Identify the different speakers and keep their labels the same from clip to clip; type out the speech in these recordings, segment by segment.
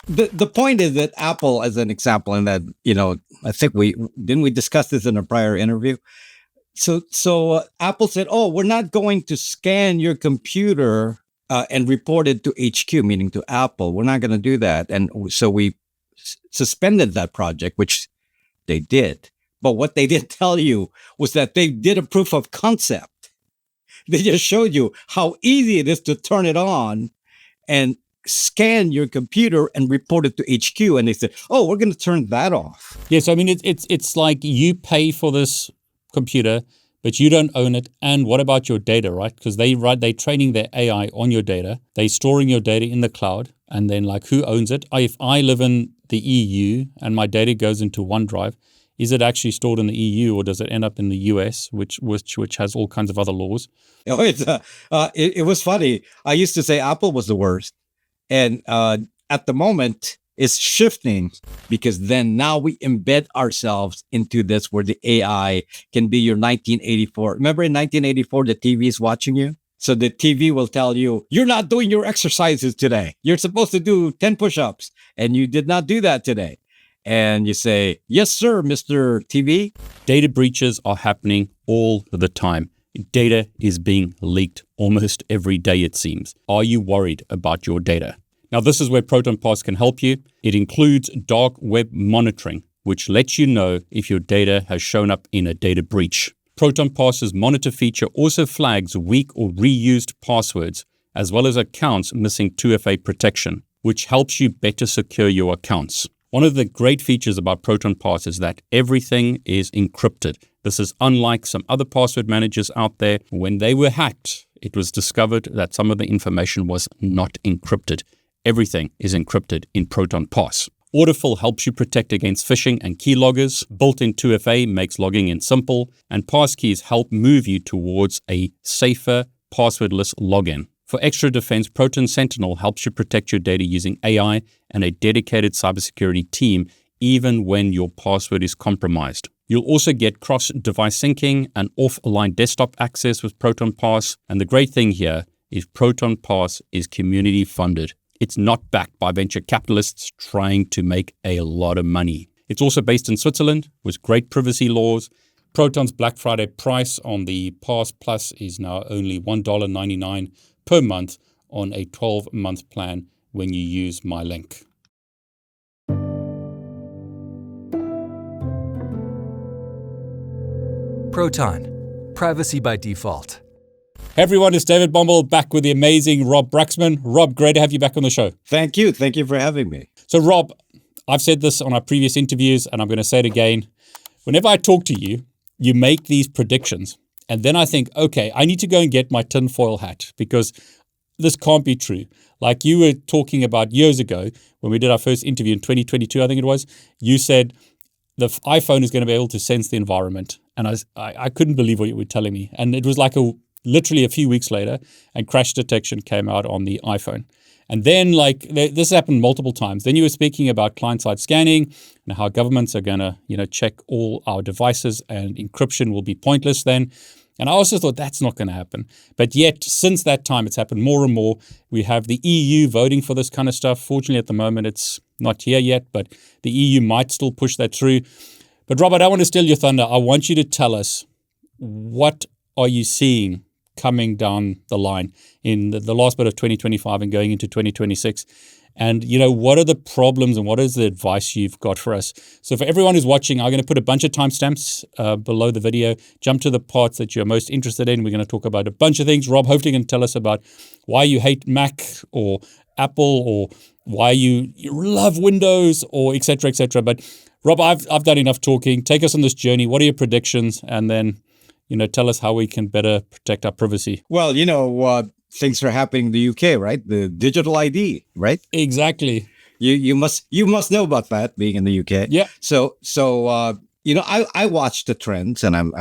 Speaker 1: the point is that Apple, as an example, and that, I think we discussed this in a prior interview. So Apple said, "Oh, we're not going to scan your computer and report it to HQ, meaning to Apple. We're not going to do that." And so we suspended that project, which they did. But what they didn't tell you was that they did a proof of concept. They just showed you how easy it is to turn it on and scan your computer and report it to HQ. And they said, "Oh, we're going to turn that off."
Speaker 2: Yes, I mean, it's like you pay for this computer, but you don't own it. And what about your data, right? Because they're training their AI on your data. They're storing your data in the cloud. And then like, who owns it? If I live in the EU and my data goes into OneDrive, is it actually stored in the EU or does it end up in the US, which has all kinds of other laws?
Speaker 1: Oh, it was funny. I used to say Apple was the worst. And at the moment, it's shifting, because then now we embed ourselves into this where the AI can be your 1984. Remember in 1984, the TV is watching you? So the TV will tell you, "You're not doing your exercises today. You're supposed to do 10 push-ups, and you did not do that today." And you say, "Yes, sir, Mr. TV."
Speaker 2: Data breaches are happening all the time. Data is being leaked almost every day, it seems. Are you worried about your data? Now, this is where Proton Pass can help you. It includes dark web monitoring, which lets you know if your data has shown up in a data breach. Proton Pass's monitor feature also flags weak or reused passwords, as well as accounts missing 2FA protection, which helps you better secure your accounts. One of the great features about Proton Pass is that everything is encrypted. This is unlike some other password managers out there. When they were hacked, it was discovered that some of the information was not encrypted. Everything is encrypted in Proton Pass. Autofill helps you protect against phishing and keyloggers. Built-in 2FA makes logging in simple. And passkeys help move you towards a safer, passwordless login. For extra defense, Proton Sentinel helps you protect your data using AI and a dedicated cybersecurity team, even when your password is compromised. You'll also get cross-device syncing and offline desktop access with Proton Pass. And the great thing here is Proton Pass is community funded. It's not backed by venture capitalists trying to make a lot of money. It's also based in Switzerland with great privacy laws. Proton's Black Friday price on the Pass Plus is now only $1.99 per month on a 12-month plan when you use my link.
Speaker 3: Proton, privacy by default.
Speaker 2: Hey everyone, it's David Bombal back with the amazing Rob Braxman. Rob, great to have you back on the show.
Speaker 1: Thank you. Thank you for having me.
Speaker 2: So Rob, I've said this on our previous interviews and I'm going to say it again. Whenever I talk to you, you make these predictions. And then I think, okay, I need to go and get my tinfoil hat because this can't be true. Like you were talking about years ago when we did our first interview in 2022, I think it was, you said the iPhone is going to be able to sense the environment. And I couldn't believe what you were telling me. And it was like literally a few weeks later, and crash detection came out on the iPhone. And then this happened multiple times. Then you were speaking about client-side scanning and how governments are going to, check all our devices and encryption will be pointless then. And I also thought that's not going to happen. But yet, since that time, it's happened more and more. We have the EU voting for this kind of stuff. Fortunately, at the moment, it's not here yet, but the EU might still push that through. But Robert, I don't want to steal your thunder. I want you to tell us, what are you seeing coming down the line in the last bit of 2025 and going into 2026? And, what are the problems and what is the advice you've got for us? So for everyone who's watching, I'm going to put a bunch of timestamps below the video. Jump to the parts that you're most interested in. We're going to talk about a bunch of things. Rob, hopefully you can tell us about why you hate Mac or Apple or why you love Windows or et cetera, et cetera. But Rob, I've done enough talking. Take us on this journey. What are your predictions? And then tell us how we can better protect our privacy.
Speaker 1: Well, things are happening in the UK, right? The digital ID, right?
Speaker 2: Exactly.
Speaker 1: You must know about that, being in the UK.
Speaker 2: Yeah.
Speaker 1: So I watch the trends, and I'm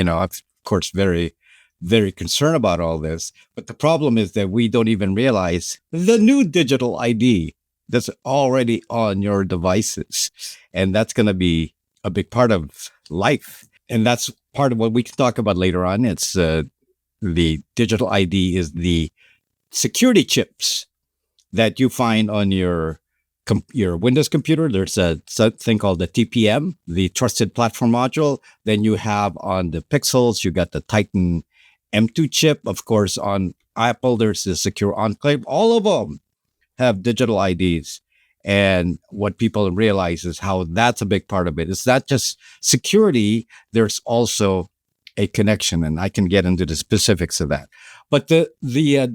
Speaker 1: of course very, very concerned about all this. But the problem is that we don't even realize the new digital ID that's already on your devices, and that's going to be a big part of life. And that's part of what we can talk about later on. It's the digital ID is the security chips that you find on your your Windows computer, there's a thing called the TPM, the Trusted Platform Module. Then you have on the Pixels, you got the Titan M2 chip. Of course, on Apple, there's the Secure Enclave. All of them have digital IDs. And what people realize is how that's a big part of it. It's not just security, there's also a connection, and I can get into the specifics of that. But the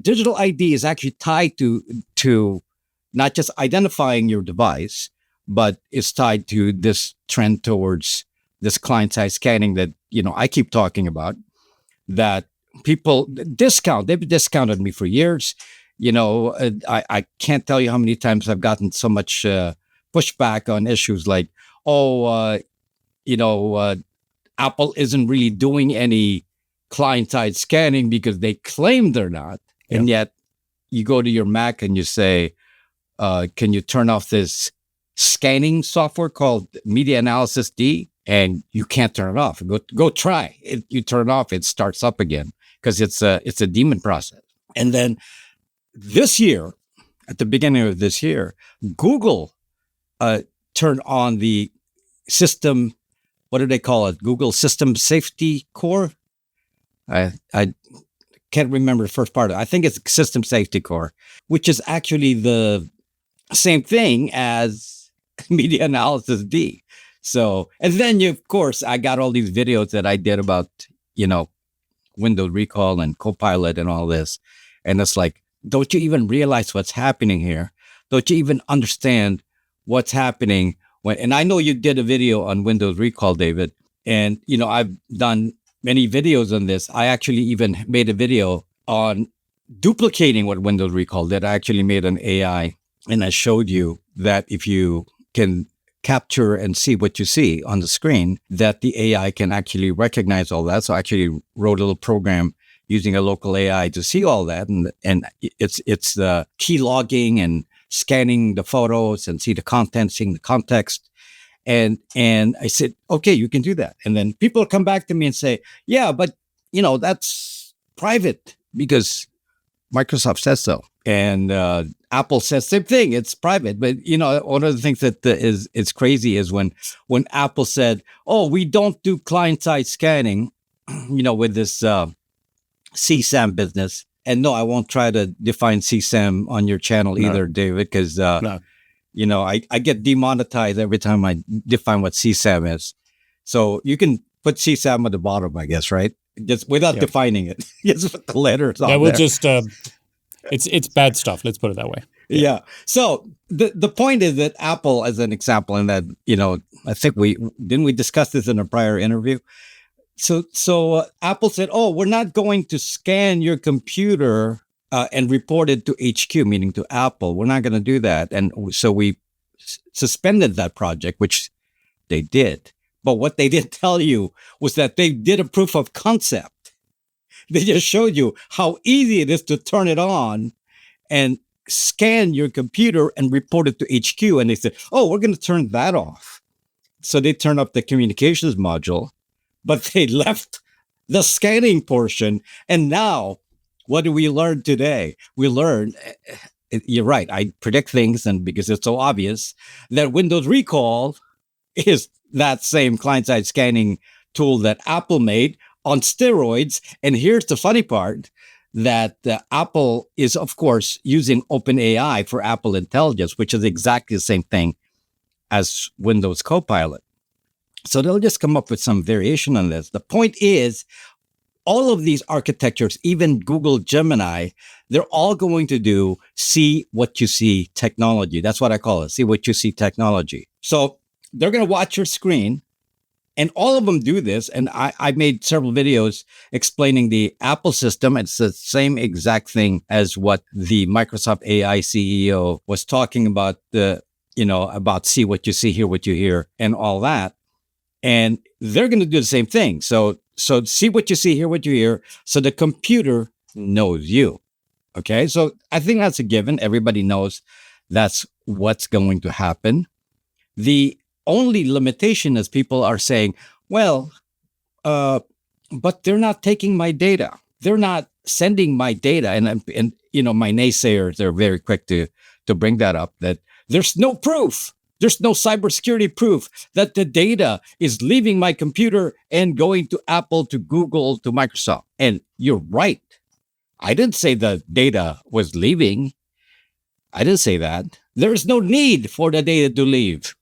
Speaker 1: digital ID is actually tied to not just identifying your device, but it's tied to this trend towards this client-side scanning that I keep talking about. That people they've discounted me for years. I can't tell you how many times I've gotten so much pushback on issues like, Apple isn't really doing any client-side scanning because they claim they're not. Yeah. And yet you go to your Mac and you say, can you turn off this scanning software called Media Analysis D? And you can't turn it off. Go try it. You turn it off, it starts up again because it's a daemon process. And then this year, at the beginning of this year, Google turned on the system. What do they call it? Google System Safety Core. I can't remember the first part of it. I think it's System Safety Core, which is actually the same thing as Media Analysis D. So, and then of course, I got all these videos that I did about, Windows Recall and Copilot and all this. And it's like, don't you even realize what's happening here? Don't you even understand what's happening? And I know you did a video on Windows Recall, David. And, I've done many videos on this. I actually even made a video on duplicating what Windows Recall did. I actually made an AI, and I showed you that if you can capture and see what you see on the screen, that the AI can actually recognize all that. So I actually wrote a little program using a local AI to see all that. And it's the key logging and scanning the photos and see the content, seeing the context. And I said, okay, you can do that. And then people come back to me and say, yeah, but that's private because Microsoft says so. And Apple says same thing. It's private. But, one of the things that is crazy is when Apple said, oh, we don't do client-side scanning, with this CSAM business. And no, I won't try to define CSAM on your channel either, David, because, I get demonetized every time I define what CSAM is. So you can put CSAM at the bottom, I guess, right? Just without defining it. Just put the letters on there.
Speaker 2: We'll just... It's bad stuff. Let's put it that way.
Speaker 1: Yeah. So the point is that Apple, as an example, and that, I think we discuss this in a prior interview. So Apple said, oh, we're not going to scan your computer and report it to HQ, meaning to Apple. We're not going to do that. And so we suspended that project, which they did. But what they didn't tell you was that they did a proof of concept. They just showed you how easy it is to turn it on and scan your computer and report it to HQ. And they said, oh, we're going to turn that off. So they turned up the communications module, but they left the scanning portion. And now, what do we learn today? We learned, you're right, I predict things, and because it's so obvious, that Windows Recall is that same client-side scanning tool that Apple made on steroids. And here's the funny part, that Apple is, of course, using OpenAI for Apple Intelligence, which is exactly the same thing as Windows Copilot. So they'll just come up with some variation on this. The point is, all of these architectures, even Google Gemini, they're all going to do see what you see technology. That's what I call it, see what you see technology. So they're going to watch your screen. And all of them do this. And I made several videos explaining the Apple system. It's the same exact thing as what the Microsoft AI CEO was talking about, about see what you see, hear what you hear, and all that. And they're going to do the same thing. So see what you see, hear what you hear. So the computer knows you. Okay. So I think that's a given. Everybody knows that's what's going to happen. The only limitation is people are saying, well, but they're not taking my data. They're not sending my data. And my naysayers, they're very quick to bring that up, that There's no proof. There's no cybersecurity proof that the data is leaving my computer and going to Apple, to Google, to Microsoft. And you're right. I didn't say the data was leaving. I didn't say that. There is no need for the data to leave.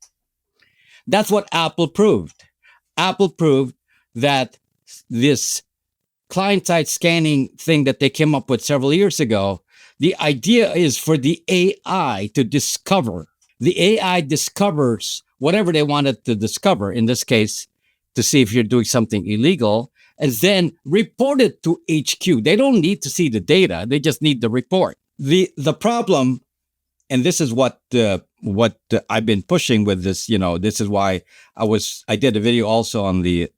Speaker 1: That's what Apple proved. Apple proved that this client-side scanning thing that they came up with several years ago, the idea is for the AI to discover. The AI discovers whatever they wanted to discover, in this case, to see if you're doing something illegal, and then report it to HQ. They don't need to see the data. They just need the report. The problem, and this is what I've been pushing with this, this is why I did a video also on the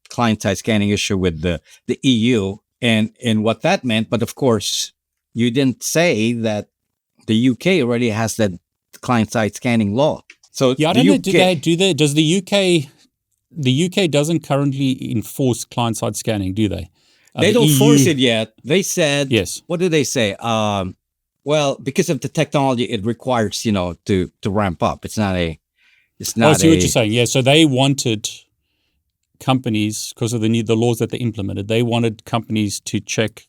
Speaker 1: client-side scanning issue with the EU and what that meant. But of course, you didn't say that the UK already has that client-side scanning law. So
Speaker 2: yeah, I don't know. Do they? Does the UK doesn't currently enforce client-side scanning, do they?
Speaker 1: They don't force it yet. They said,
Speaker 2: yes.
Speaker 1: What did they say? Well, because of the technology, it requires, to ramp up. It's not. I see
Speaker 2: what you're saying. Yeah. So they wanted companies, because of the laws that they implemented, they wanted companies to check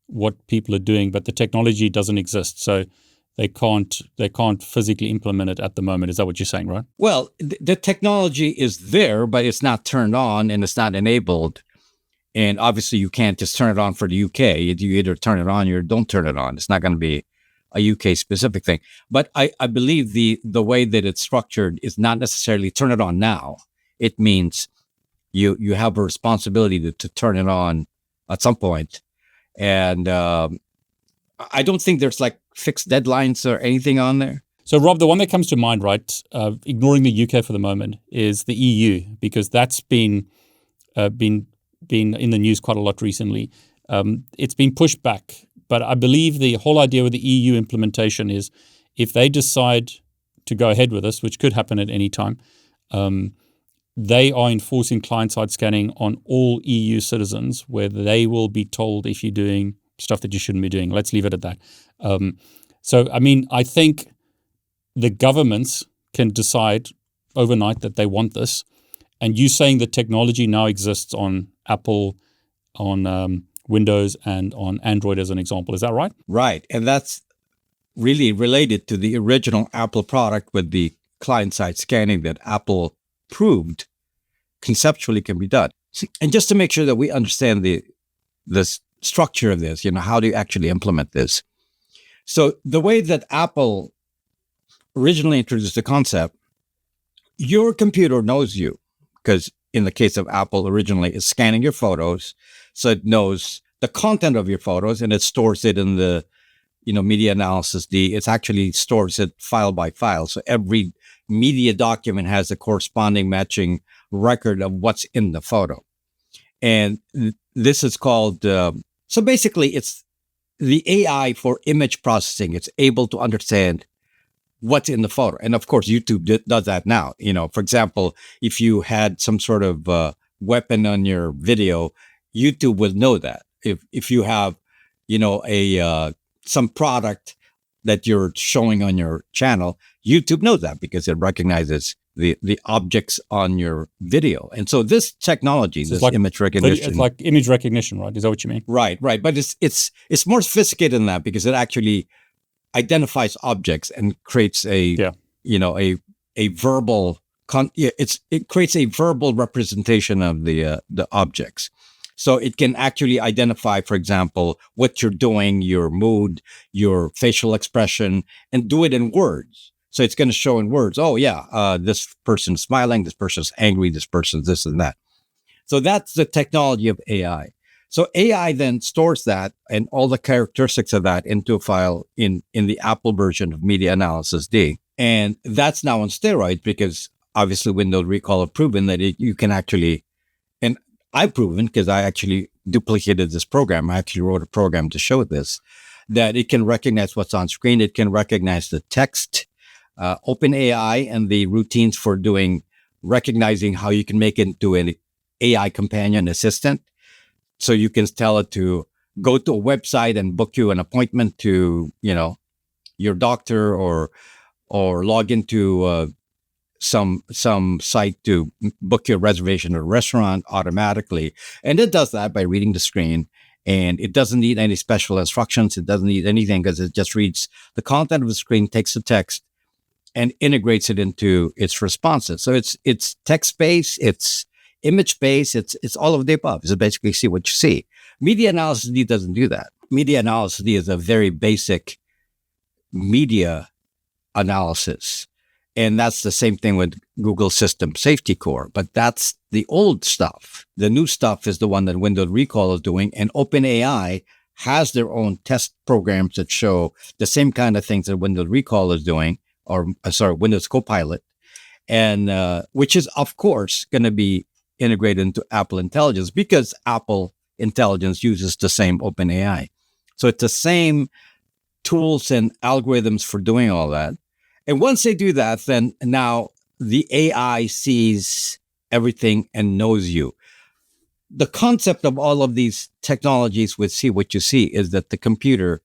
Speaker 2: what people are doing, but the technology doesn't exist. So they can't physically implement it at the moment. Is that what you're saying, right?
Speaker 1: Well, the technology is there, but it's not turned on and it's not enabled. And obviously, you can't just turn it on for the UK. You either turn it on or don't turn it on. It's not going to be a UK specific thing. But I believe the way that it's structured is not necessarily turn it on now. It means you have a responsibility to turn it on at some point. And I don't think there's like fixed deadlines or anything on there.
Speaker 2: So, Rob, the one that comes to mind, right, ignoring the UK for the moment, is the EU, because that's been in the news quite a lot recently. It's been pushed back, but I believe the whole idea with the EU implementation is if they decide to go ahead with this, which could happen at any time, they are enforcing client-side scanning on all EU citizens, where they will be told if you're doing stuff that you shouldn't be doing. Let's leave it at that. So, I mean, I think the governments can decide overnight that they want this. And you saying the technology now exists on Apple, on Windows, and on Android as an example. Is that right?
Speaker 1: Right. And that's really related to the original Apple product with the client-side scanning that Apple proved conceptually can be done. And just to make sure that we understand the structure of this, how do you actually implement this? So the way that Apple originally introduced the concept, your computer knows you, because in the case of Apple originally, it's scanning your photos. So it knows the content of your photos and it stores it in the, media analysis D. It actually stores it file by file. So every media document has a corresponding matching record of what's in the photo. And this is called, so basically it's the AI for image processing. It's able to understand what's in the photo. And of course, YouTube does that now. For example, if you had some sort of weapon on your video, YouTube would know that. If you have, some product that you're showing on your channel, YouTube knows that because it recognizes the objects on your video. And so this technology, this image recognition,
Speaker 2: it's like image recognition, right? Is that what you mean?
Speaker 1: Right. But it's more sophisticated than that because it actually identifies objects and creates a verbal it creates a verbal representation of the objects. So it can actually identify, for example, what you're doing, your mood, your facial expression, and do it in words. So it's going to show in words, this person's smiling, this person's angry, this person's this and that. So that's the technology of AI. So AI then stores that and all the characteristics of that into a file in the Apple version of Media Analysis D. And that's now on steroids because obviously Windows Recall have proven that you can actually, and I've proven because I actually duplicated this program. I actually wrote a program to show this, that it can recognize what's on screen. It can recognize the text. OpenAI and the routines for recognizing how you can make it into an AI companion assistant. So you can tell it to go to a website and book you an appointment to, your doctor or or log into some site to book your reservation at a restaurant automatically. And it does that by reading the screen. And it doesn't need any special instructions. It doesn't need anything because it just reads the content of the screen, takes the text, and integrates it into its responses. So it's text-based, it's image-based, it's all of the above. It's basically see what you see. Media analysis D doesn't do that. Media analysis D is a very basic media analysis. And that's the same thing with Google System Safety Core, but that's the old stuff. The new stuff is the one that Windows Recall is doing, and OpenAI has their own test programs that show the same kind of things that Windows Recall is doing, or Windows Copilot, and which is, of course, going to be integrated into Apple Intelligence because Apple Intelligence uses the same OpenAI. So it's the same tools and algorithms for doing all that. And once they do that, then now the AI sees everything and knows you. The concept of all of these technologies with see what you see is that the computer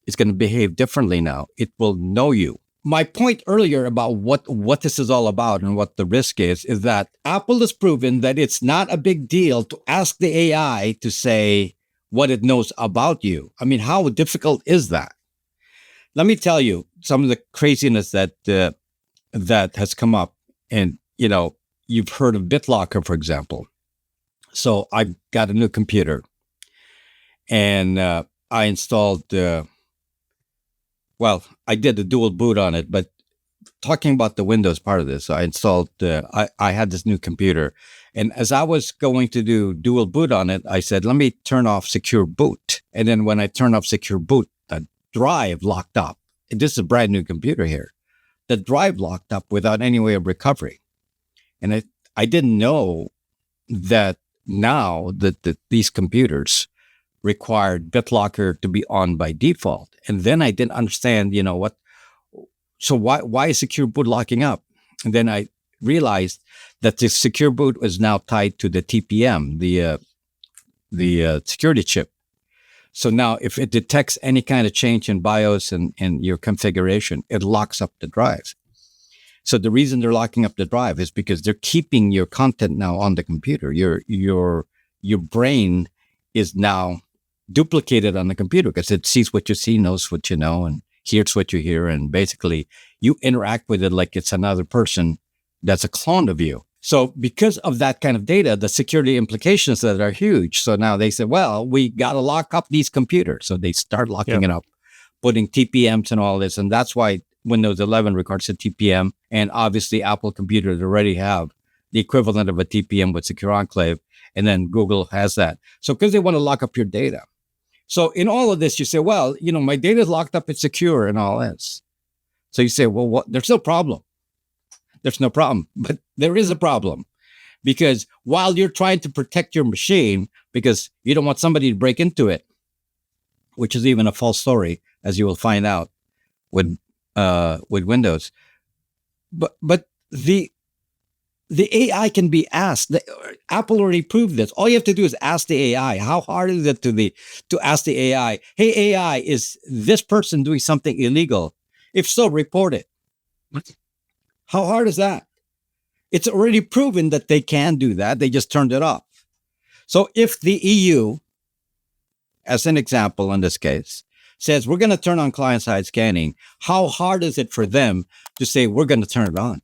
Speaker 1: is going to behave differently now. It will know you. My point earlier about what this is all about and what the risk is that Apple has proven that it's not a big deal to ask the AI to say what it knows about you. I mean, how difficult is that? Let me tell you some of the craziness that has come up. And, you've heard of BitLocker, for example. So I got a new computer and I installed, I did a dual boot on it, but talking about the Windows part of this, I installed, I had this new computer. And as I was going to do dual boot on it, I said, let me turn off secure boot. And then when I turned off secure boot, the drive locked up. And this is a brand new computer here. The drive locked up without any way of recovery. And I didn't know that now that these computers required BitLocker to be on by default. And then I didn't understand, so why is secure boot locking up? And then I realized that the secure boot was now tied to the TPM, the security chip. So now if it detects any kind of change in BIOS and your configuration, it locks up the drive. So the reason they're locking up the drive is because they're keeping your content now on the computer. Your brain is now duplicated on the computer because it sees what you see, knows what you know, and hears what you hear. And basically you interact with it like it's another person that's a clone of you. So because of that kind of data, the security implications that are huge. So now they said, well, we got to lock up these computers. So they start locking it up, putting TPMs and all this. And that's why Windows 11 regards to TPM. And obviously Apple computers already have the equivalent of a TPM with Secure Enclave. And then Google has that. So because they want to lock up your data. So in all of this, you say, well, my data is locked up, it's secure and all this. So you say, well, there's no problem. There's no problem. But there is a problem. Because while you're trying to protect your machine, because you don't want somebody to break into it, which is even a false story, as you will find out with Windows. But the AI can be asked. Apple already proved this. All you have to do is ask the AI. How hard is it to ask the AI, hey, AI, is this person doing something illegal? If so, report it. How hard is that? It's already proven that they can do that. They just turned it off. So if the EU, as an example in this case, says we're going to turn on client-side scanning, how hard is it for them to say we're going to turn it on?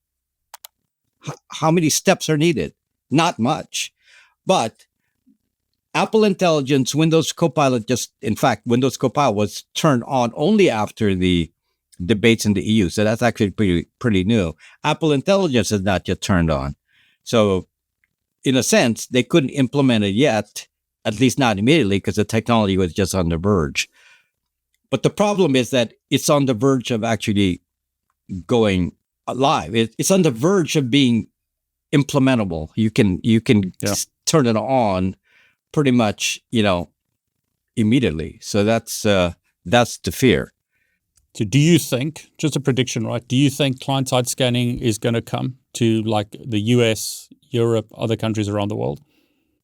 Speaker 1: How many steps are needed? Not much. But Apple Intelligence, Windows Copilot Windows Copilot was turned on only after the debates in the EU. So that's actually pretty new. Apple Intelligence is not yet turned on. So in a sense, they couldn't implement it yet, at least not immediately, because the technology was just on the verge. But the problem is that it's on the verge of actually going live. It's on the verge of being implementable. You can turn it on pretty much, immediately. So that's the fear.
Speaker 2: So do you think, just a prediction, right? Do you think client-side scanning is going to come to like the US, Europe, other countries around the world?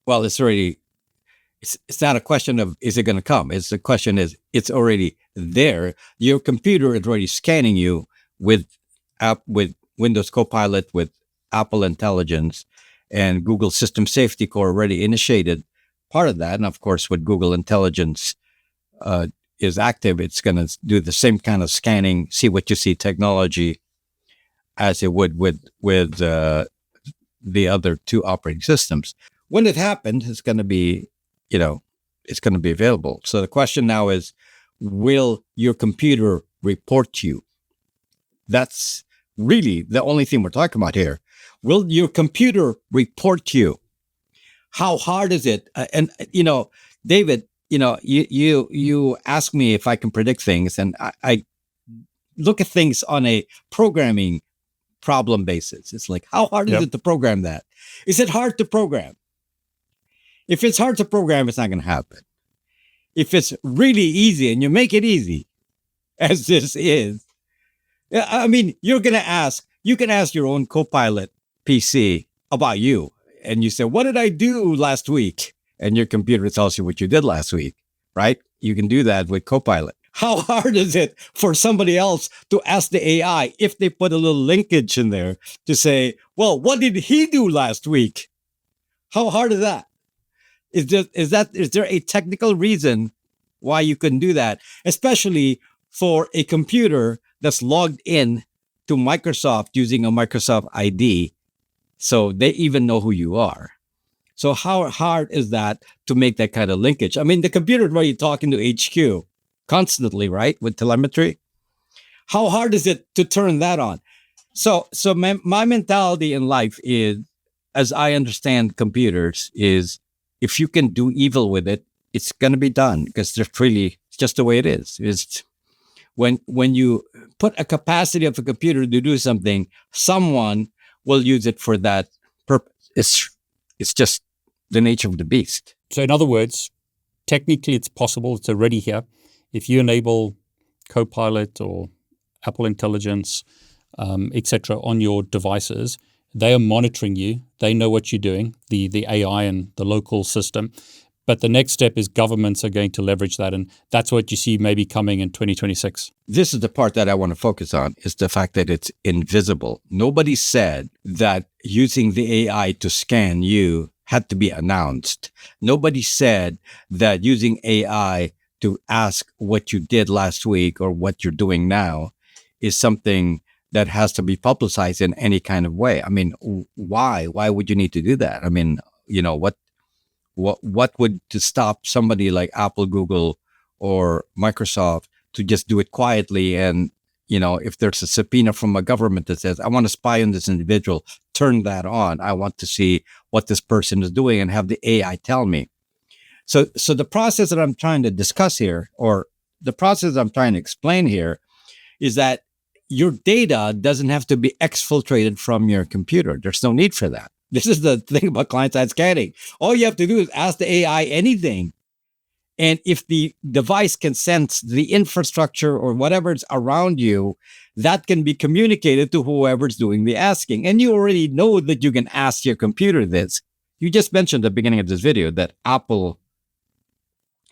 Speaker 1: Well, it's not a question of is it going to come? It's the question is it's already there. Your computer is already scanning you with app with Windows Copilot with Apple Intelligence, and Google System Safety Core already initiated part of that. And of course, with Google Intelligence is active, it's going to do the same kind of scanning, see what you see technology as it would with the other two operating systems. When it happened, it's going to be, it's going to be available. So the question now is, will your computer report you? That's really the only thing we're talking about here. Will your computer report you? How hard is it? David, you ask me if I can predict things, and I look at things on a programming problem basis. It's like, how hard is it to program that? Is it hard to program? If it's hard to program, it's not going to happen. If it's really easy and you make it easy, as this is, I mean, you can ask your own Copilot PC about you. And you say, what did I do last week? And your computer tells you what you did last week, right? You can do that with Copilot. How hard is it for somebody else to ask the AI if they put a little linkage in there to say, well, what did he do last week? How hard is that? Is there a technical reason why you couldn't do that? Especially for a computer that's logged in to Microsoft using a Microsoft ID. So they even know who you are. So how hard is that to make that kind of linkage? I mean, the computer is already talking to HQ constantly, right? With telemetry. How hard is it to turn that on? So my mentality in life is, as I understand computers, is if you can do evil with it, it's going to be done, because it's just the way it is. It's when you put a capacity of a computer to do something, someone will use it for that purpose. It's just the nature of the beast.
Speaker 2: So in other words, technically it's possible, it's already here. If you enable Copilot or Apple Intelligence, etc., on your devices, they are monitoring you. They know what you're doing, the AI and the local system. But the next step is governments are going to leverage that. And that's what you see maybe coming in 2026.
Speaker 1: This is the part that I want to focus on, is the fact that it's invisible. Nobody said that using the AI to scan you had to be announced. Nobody said that using AI to ask what you did last week or what you're doing now is something that has to be publicized in any kind of way. I mean, why? Why would you need to do that? I mean, what would to stop somebody like Apple, Google, or Microsoft to just do it quietly? And, if there's a subpoena from a government that says, I want to spy on this individual, turn that on. I want to see what this person is doing and have the AI tell me. So the process that I'm trying to discuss here, or the process I'm trying to explain here, is that your data doesn't have to be exfiltrated from your computer. There's no need for that. This is the thing about client-side scanning. All you have to do is ask the AI anything. And if the device can sense the infrastructure or whatever's around you, that can be communicated to whoever's doing the asking. And you already know that you can ask your computer this. You just mentioned at the beginning of this video that Apple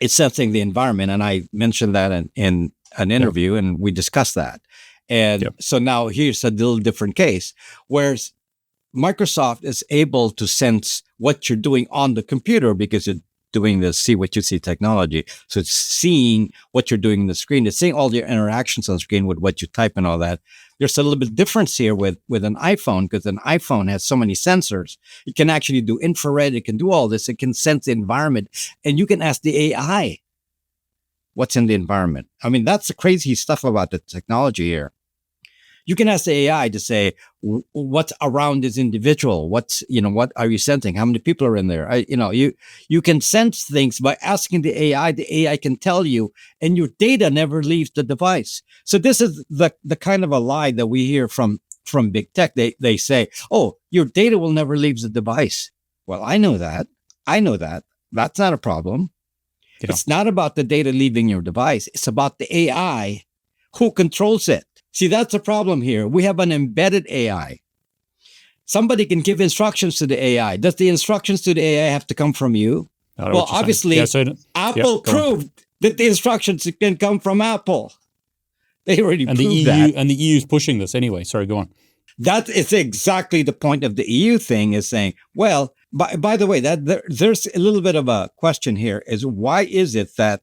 Speaker 1: is sensing the environment. And I mentioned that in an interview, and we discussed that. And so now here's a little different case, whereas Microsoft is able to sense what you're doing on the computer because you're doing the see what you see technology. So it's seeing what you're doing on the screen. It's seeing all your interactions on the screen with what you type and all that. There's a little bit difference here with an iPhone, because an iPhone has so many sensors. It can actually do infrared. It can do all this. It can sense the environment. And you can ask the AI what's in the environment. I mean, that's the crazy stuff about the technology here. You can ask the AI to say, what's around this individual? What are you sensing? How many people are in there? You can sense things by asking the AI. The AI can tell you, and your data never leaves the device. So this is the kind of a lie that we hear from big tech. They say, oh, your data will never leave the device. Well, I know that. That's not a problem. Yeah. It's not about the data leaving your device. It's about the AI who controls it. See, that's the problem here. We have an embedded AI. Somebody can give instructions to the AI. Does the instructions to the AI have to come from you? Well, obviously, Apple proved that the instructions can come from Apple. They already
Speaker 2: And the
Speaker 1: proved
Speaker 2: EU
Speaker 1: that.
Speaker 2: and the EU is pushing this anyway. Sorry, go on.
Speaker 1: That is exactly the point of the EU thing, is saying, well, by the way, there's a little bit of a question here, is why is it that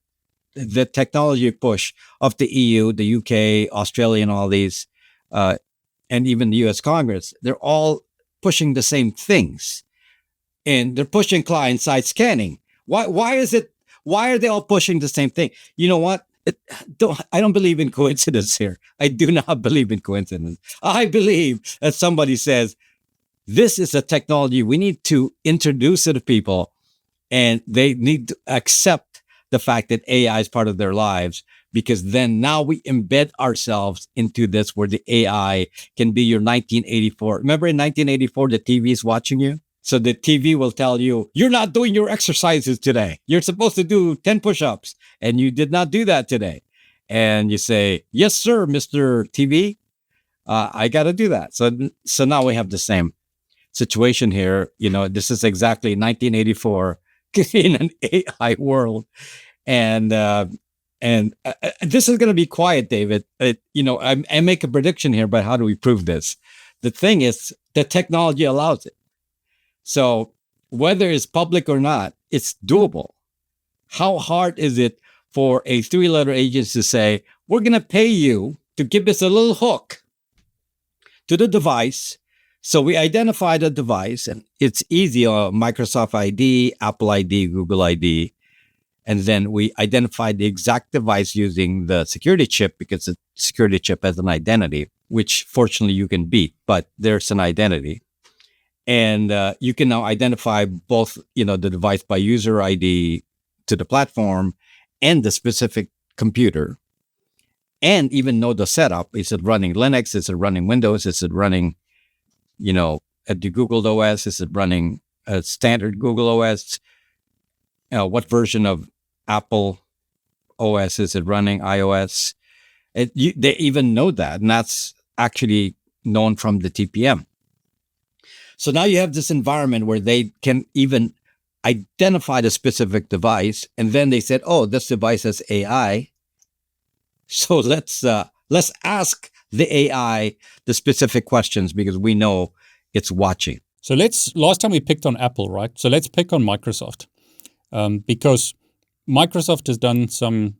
Speaker 1: the technology push of the EU, the UK, Australia, and all these, and even the US Congress, they're all pushing the same things, and they're pushing client-side scanning. Why is it? Why are they all pushing the same thing? You know what? I don't believe in coincidence here. I do not believe in coincidence. I believe that somebody says, this is a technology we need to introduce to the people, and they need to accept the fact that AI is part of their lives, because then now we embed ourselves into this, where the AI can be your 1984. Remember in 1984, the TV is watching you? So the TV will tell you, you're not doing your exercises today. You're supposed to do 10 push-ups, and you did not do that today. And you say, yes, sir, Mr. TV, I got to do that. So now we have the same situation here. This is exactly 1984 in an AI world. And this is going to be quiet, David. I make a prediction here, but how do we prove this? The thing is, the technology allows it. So whether it's public or not, it's doable. How hard is it for a three-letter agency to say, we're going to pay you to give us a little hook to the device? So we identify the device, and it's easy. Microsoft ID, Apple ID, Google ID. And then we identify the exact device using the security chip, because the security chip has an identity, which fortunately you can beat, but there's an identity. And you can now identify both, the device by user ID to the platform and the specific computer, and even know the setup. Is it running Linux? Is it running Windows? Is it running, at the Google OS? Is it running a standard Google OS? What version of Apple OS is it running? iOS? They even know that, and that's actually known from the TPM. So now you have this environment where they can even identify the specific device, and then they said, "Oh, this device has AI. So let's ask the AI the specific questions, because we know it's watching."
Speaker 2: So last time we picked on Apple, right? So let's pick on Microsoft, because Microsoft has done some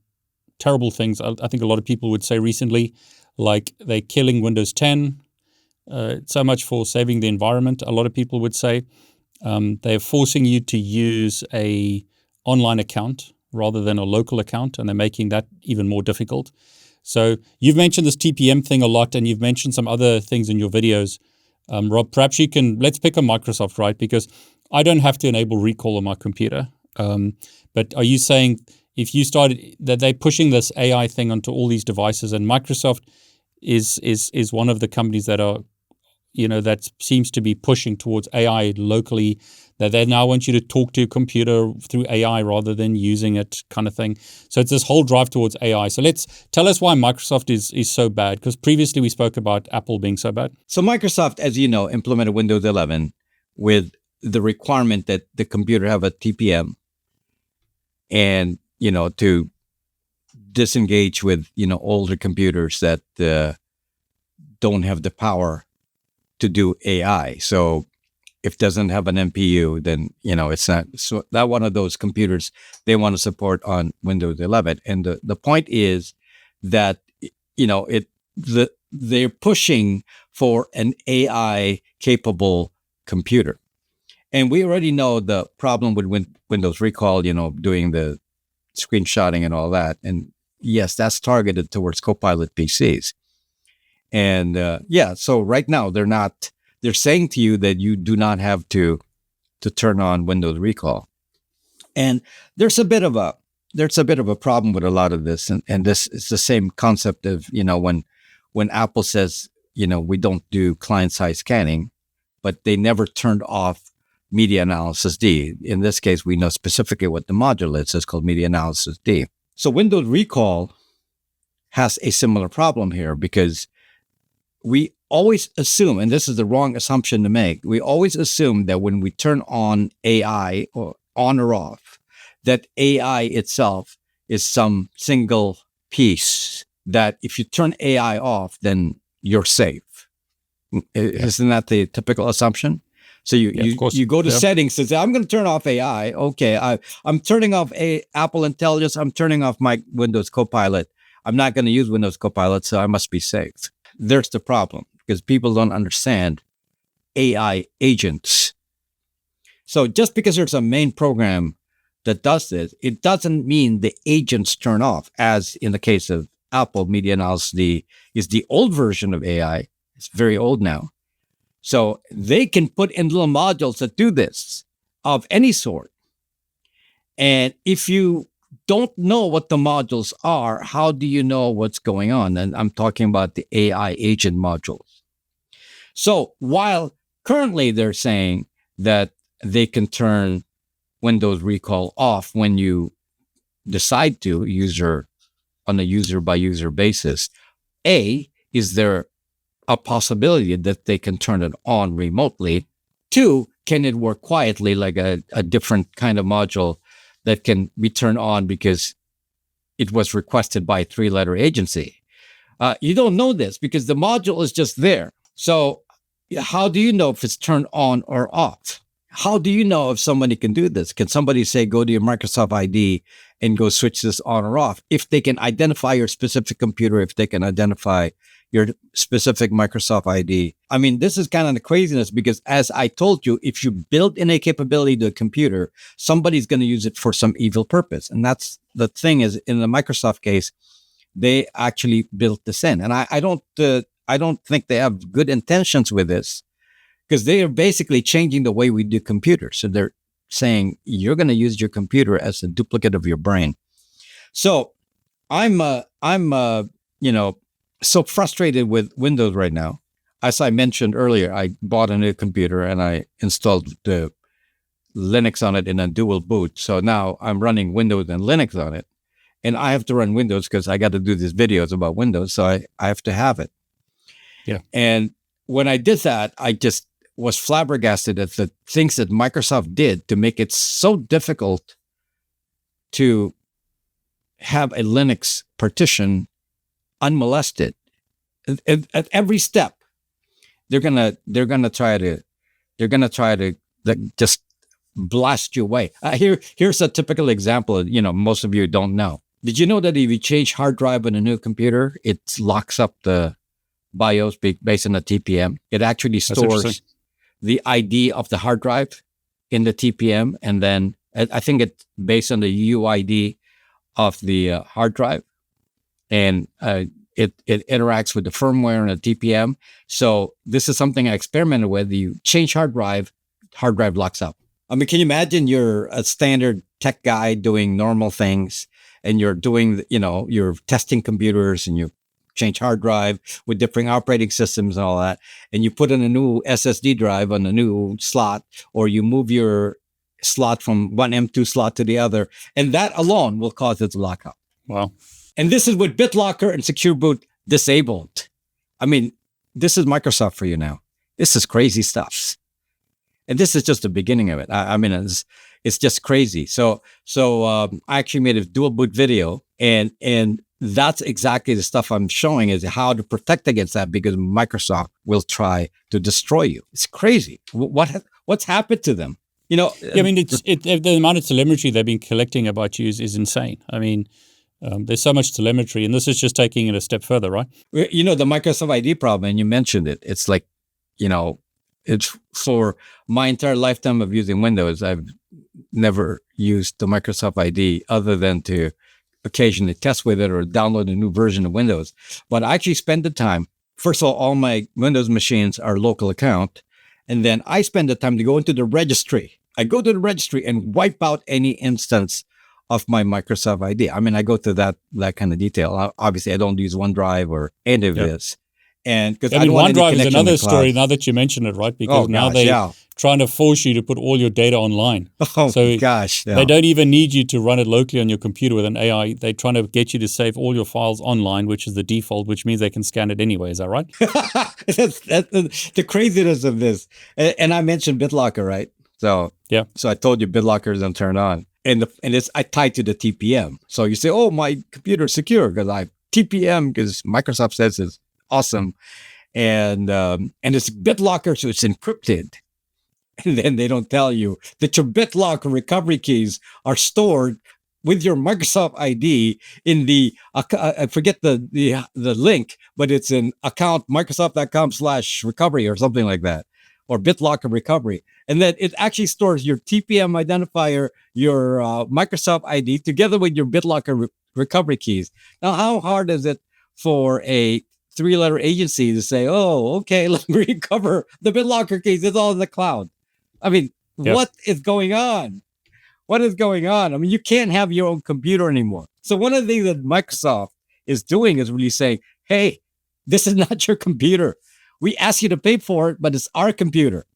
Speaker 2: terrible things. I think a lot of people would say recently, like they're killing Windows 10. So much for saving the environment, a lot of people would say. They're forcing you to use a online account rather than a local account, and they're making that even more difficult. So you've mentioned this TPM thing a lot, and you've mentioned some other things in your videos. Rob, perhaps let's pick on Microsoft, right? Because I don't have to enable recall on my computer. But are you saying if you started that they're pushing this AI thing onto all these devices, and Microsoft is one of the companies that are, that seems to be pushing towards AI locally, that they now want you to talk to a computer through AI rather than using it, kind of thing. So it's this whole drive towards AI. So tell us why Microsoft is so bad, because previously we spoke about Apple being so bad.
Speaker 1: So Microsoft, as you know, implemented Windows 11 with the requirement that the computer have a TPM, and, to disengage with, older computers that don't have the power to do AI. So if it doesn't have an NPU, then, it's not. So that one of those computers they want to support on Windows 11. And the point is that, they're pushing for an AI capable computer. And we already know the problem with Windows Recall, doing the screenshotting and all that. And yes, that's targeted towards Copilot PCs. And so right now they're saying to you that you do not have to turn on Windows Recall. And there's a bit of a problem with a lot of this. And this is the same concept of, when Apple says, we don't do client-side scanning, but they never turned off Media Analysis D. In this case, we know specifically what the module is. It's called Media Analysis D. So Windows Recall has a similar problem here, because we always assume, and this is the wrong assumption to make, we always assume that when we turn on AI, or on or off, that AI itself is some single piece that if you turn AI off, then you're safe. Isn't that the typical assumption? So you go to settings and say, I'm going to turn off AI. Okay, I'm turning off Apple Intelligence. I'm turning off my Windows Copilot. I'm not going to use Windows Copilot, so I must be safe. There's the problem, because people don't understand AI agents. So just because there's a main program that does this, it doesn't mean the agents turn off, as in the case of Apple. Media Analysis is the old version of AI. It's very old now. So they can put in little modules that do this of any sort. And if you don't know what the modules are, how do you know what's going on? And I'm talking about the AI agent modules. So while currently they're saying that they can turn Windows recall off when you decide to, on a user by user basis, is there a possibility that they can turn it on remotely? 2, can it work quietly, like a different kind of module that can be turned on because it was requested by a 3-letter agency? You don't know this because the module is just there. So how do you know if it's turned on or off? How do you know if somebody can do this? Can somebody say, go to your Microsoft ID and go switch this on or off? If they can identify your specific computer, if they can identify your specific Microsoft ID. I mean, this is kind of the craziness, because as I told you, if you build in a capability to a computer, somebody's going to use it for some evil purpose. And that's the thing, is in the Microsoft case, they actually built this in. And I don't think they have good intentions with this, because they are basically changing the way we do computers. So they're saying you're going to use your computer as a duplicate of your brain. So I'm so frustrated with Windows right now. As I mentioned earlier, I bought a new computer and I installed the Linux on it in a dual boot. So now I'm running Windows and Linux on it. And I have to run Windows because I got to do these videos about Windows. So I have to have it.
Speaker 2: Yeah.
Speaker 1: And when I did that, I just was flabbergasted at the things that Microsoft did to make it so difficult to have a Linux partition unmolested. At every step, they're gonna try to just blast you away. Here's a typical example. Most of you don't know. Did you know that if you change hard drive on a new computer, it locks up the BIOS based on the TPM? It actually stores the ID of the hard drive in the TPM, and then I think it's based on the UID of the hard drive, and it interacts with the firmware and the TPM. So this is something I experimented with. You change hard drive locks up. I mean, can you imagine you're a standard tech guy doing normal things, and you're doing, you're testing computers, and you change hard drive with different operating systems and all that, and you put in a new SSD drive on a new slot, or you move your slot from one M2 slot to the other, and that alone will cause it to lock up.
Speaker 2: Wow.
Speaker 1: And this is with BitLocker and Secure Boot disabled. I mean, this is Microsoft for you now. This is crazy stuff. And this is just the beginning of it. I mean, it's just crazy. So I actually made a dual boot video, and that's exactly the stuff I'm showing, is how to protect against that, because Microsoft will try to destroy you. It's crazy. What's happened to them?
Speaker 2: Yeah, I mean, the amount of telemetry they've been collecting about you is insane. I mean, there's so much telemetry, and this is just taking it a step further, right?
Speaker 1: The Microsoft ID problem, and you mentioned it. It's like, it's for my entire lifetime of using Windows, I've never used the Microsoft ID other than to occasionally test with it or download a new version of Windows. But I actually spend the time. First of all my Windows machines are local account. And then I spend the time to go into the registry. I go to the registry and wipe out any instance of my Microsoft ID. I mean, I go to that kind of detail. Obviously, I don't use OneDrive or any of this. And because
Speaker 2: OneDrive is another story now that you mention it, right? Because they're trying to force you to put all your data online. They don't even need you to run it locally on your computer with an AI. They're trying to get you to save all your files online, which is the default, which means they can scan it anyway. Is that right?
Speaker 1: That's the craziness of this. And I mentioned BitLocker, right? So I told you BitLocker isn't turned on, and I tied to the TPM. So you say, "Oh, my computer's secure because I TPM because Microsoft says it's awesome, and it's BitLocker, so it's encrypted. And then they don't tell you that your BitLocker recovery keys are stored with your Microsoft ID in the I forget the link, but it's in account Microsoft.com/recovery or something like that, or BitLocker recovery, and then it actually stores your TPM identifier, your Microsoft ID, together with your BitLocker recovery keys. Now, how hard is it for a three-letter agency to say, "Oh, okay, let me recover the BitLocker keys. It's all in the cloud"? I mean,
Speaker 2: Yeah.
Speaker 1: what is going on? What is going on? I mean, you can't have your own computer anymore. So one of the things that Microsoft is doing is really saying, hey, this is not your computer. We ask you to pay for it, but it's our computer.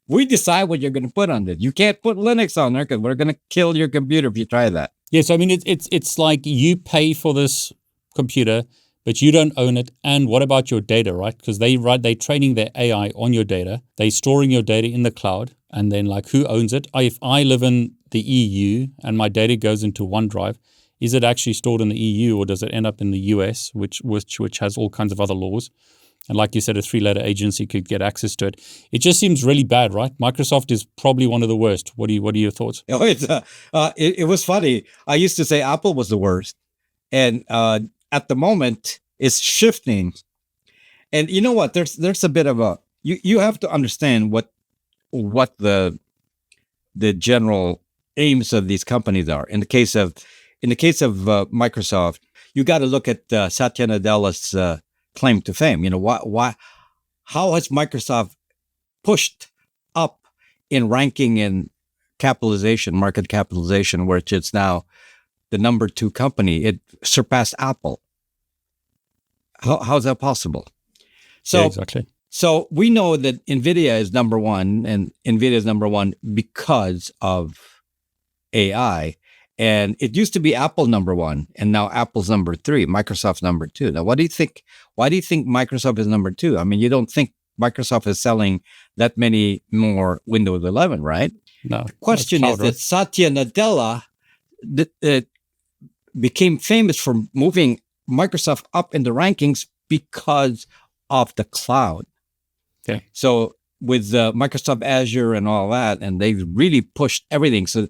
Speaker 1: We decide what you're going to put on it. You can't put Linux on there because we're going to kill your computer if you try that.
Speaker 2: Yes, I mean, it's like you pay for this computer, but you don't own it. And what about your data, right? Because they're training their AI on your data. They're storing your data in the cloud. And then like, who owns it? If I live in the EU and my data goes into OneDrive, is it actually stored in the EU or does it end up in the US, which has all kinds of other laws? And like you said, a three-letter agency could get access to it. It just seems really bad, right? Microsoft is probably one of the worst. What are your thoughts?
Speaker 1: Oh, it was funny. I used to say Apple was the worst. And at the moment, it's shifting. And you know what? There's a bit of a you have to understand what the general aims of these companies are. In the case of Microsoft, you got to look at Satya Nadella's claim to fame. You know, how has Microsoft pushed up in ranking in capitalization, market capitalization, which it's now the number 2 company? It surpassed Apple. How's that possible? So
Speaker 2: yeah, exactly.
Speaker 1: So we know that NVIDIA is number 1, and NVIDIA is number 1 because of AI. And it used to be Apple number 1, and now Apple's number 3, Microsoft's number 2. Now, what do you think? Why do you think Microsoft is number 2? I mean, you don't think Microsoft is selling that many more Windows 11, right?
Speaker 2: No.
Speaker 1: The question is that Satya Nadella became famous for moving Microsoft up in the rankings because of the cloud.
Speaker 2: Okay.
Speaker 1: So with Microsoft Azure and all that, and they've really pushed everything. So